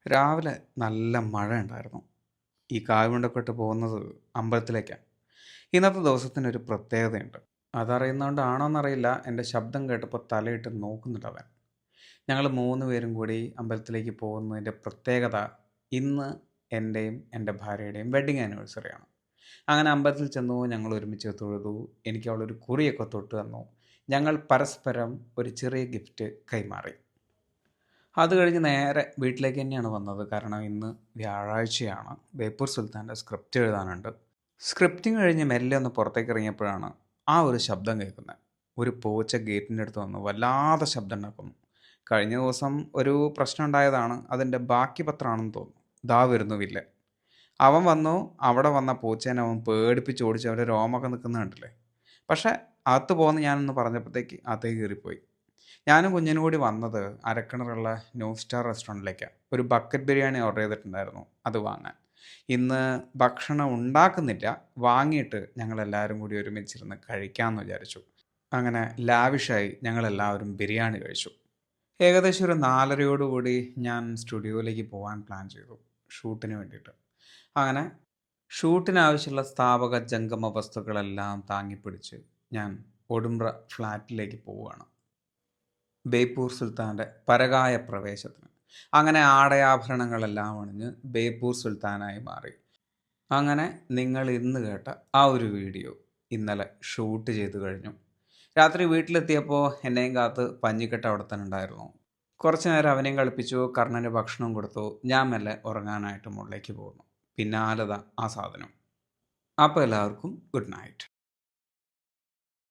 രാവിലെ നല്ല മഴ ഉണ്ടായിരുന്നു. ഈ കാൽമുണ്ടൊക്കെ ഇട്ട് പോകുന്നത് അമ്പലത്തിലേക്കാണ്. ഇന്നത്തെ ദിവസത്തിനൊരു പ്രത്യേകതയുണ്ട്. അതറിയുന്നതുകൊണ്ടാണോന്നറിയില്ല, എൻ്റെ ശബ്ദം കേട്ടപ്പോൾ തലയിട്ട് നോക്കുന്നുണ്ട് അവൻ. ഞങ്ങൾ 3 പേരും കൂടി അമ്പലത്തിലേക്ക് പോകുന്നതിൻ്റെ പ്രത്യേകത, ഇന്ന് എൻ്റെയും എൻ്റെ ഭാര്യയുടെയും വെഡ്ഡിങ് ആനിവേഴ്സറിയാണ്. അങ്ങനെ അമ്പലത്തിൽ ചെന്നു, ഞങ്ങൾ ഒരുമിച്ച് തൊഴുതു. എനിക്ക് അവളൊരു കുറിയൊക്കെ തൊട്ട് തന്നു. ഞങ്ങൾ പരസ്പരം ഒരു ചെറിയ ഗിഫ്റ്റ് കൈമാറി. അത് കഴിഞ്ഞ് നേരെ വീട്ടിലേക്ക് തന്നെയാണ് വന്നത്. കാരണം ഇന്ന് വ്യാഴാഴ്ചയാണ്. ബേപ്പൂർ സുൽത്താൻ്റെ സ്ക്രിപ്റ്റ് എഴുതാനുണ്ട്. സ്ക്രിപ്റ്റിങ് കഴിഞ്ഞ് മെല്ലെ ഒന്ന് പുറത്തേക്ക് ഇറങ്ങിയപ്പോഴാണ് ആ ഒരു ശബ്ദം കേൾക്കുന്നത്. ഒരു പൂച്ച ഗേറ്റിൻ്റെ അടുത്ത് വന്ന് വല്ലാതെ ശബ്ദം ഉണ്ടാക്കുന്നു. കഴിഞ്ഞ ദിവസം ഒരു പ്രശ്നം ഉണ്ടായതാണ്. അതിൻ്റെ ബാക്കി പത്രമാണെന്ന് തോന്നുന്നു. ദാ വരുന്നു വില്ലൻ. അവൻ വന്നു. അവിടെ വന്ന പൂച്ചേനെ അവൻ പേടിപ്പിച്ച് ഓടിച്ച് അവൻ്റെ രോമൊക്കെ നിൽക്കുന്നത് കണ്ടില്ലേ. പക്ഷേ അകത്ത് പോകുന്ന ഞാനൊന്ന് പറഞ്ഞപ്പോഴത്തേക്ക് അകത്തേക്ക് കയറിപ്പോയി. ഞാനും കുഞ്ഞിനും കൂടി വന്നത് അരക്കിണറുള്ള ന്യൂ സ്റ്റാർ റെസ്റ്റോറൻറ്റിലേക്കാണ്. ഒരു ബക്കറ്റ് ബിരിയാണി ഓർഡർ ചെയ്തിട്ടുണ്ടായിരുന്നു, അത് വാങ്ങാൻ. ഇന്ന് ഭക്ഷണം ഉണ്ടാക്കുന്നില്ല, വാങ്ങിയിട്ട് ഞങ്ങളെല്ലാവരും കൂടി ഒരുമിച്ചിരുന്ന് കഴിക്കാമെന്ന് വിചാരിച്ചു. അങ്ങനെ ലാവിഷായി ഞങ്ങളെല്ലാവരും ബിരിയാണി കഴിച്ചു. ഏകദേശം ഒരു 4:30 ഞാൻ സ്റ്റുഡിയോയിലേക്ക് പോകാൻ പ്ലാൻ ചെയ്തു, ഷൂട്ടിന് വേണ്ടിയിട്ട്. അങ്ങനെ ഷൂട്ടിനാവശ്യമുള്ള സ്ഥാപക ജംഗമ വസ്തുക്കളെല്ലാം താങ്ങിപ്പിടിച്ച് ഞാൻ ഒടുമ്പ്ര ഫ്ലാറ്റിലേക്ക് പോവുകയാണ്, ബേപ്പൂർ സുൽത്താൻ്റെ പരകായ പ്രവേശത്തിന്. അങ്ങനെ ആടയാഭരണങ്ങളെല്ലാം അണിഞ്ഞ് ബേപ്പൂർ സുൽത്താനായി മാറി. അങ്ങനെ നിങ്ങൾ ഇന്ന് കേട്ട ആ ഒരു വീഡിയോ ഇന്നലെ ഷൂട്ട് ചെയ്ത് കഴിഞ്ഞു. രാത്രി വീട്ടിലെത്തിയപ്പോൾ എന്നെയും കാത്ത് പഞ്ഞിക്കെട്ട് അവിടെ തന്നെ ഉണ്ടായിരുന്നു. കുറച്ച് നേരം അവനെയും കളിപ്പിച്ചു, കർണന് ഭക്ഷണം കൊടുത്തു. ഞാൻ മെല്ലെ ഉറങ്ങാനായിട്ട് മുകളിലേക്ക് പോകുന്നു. പിന്നാലത ആ സാധനം. അപ്പോൾ എല്ലാവർക്കും ഗുഡ് നൈറ്റ്.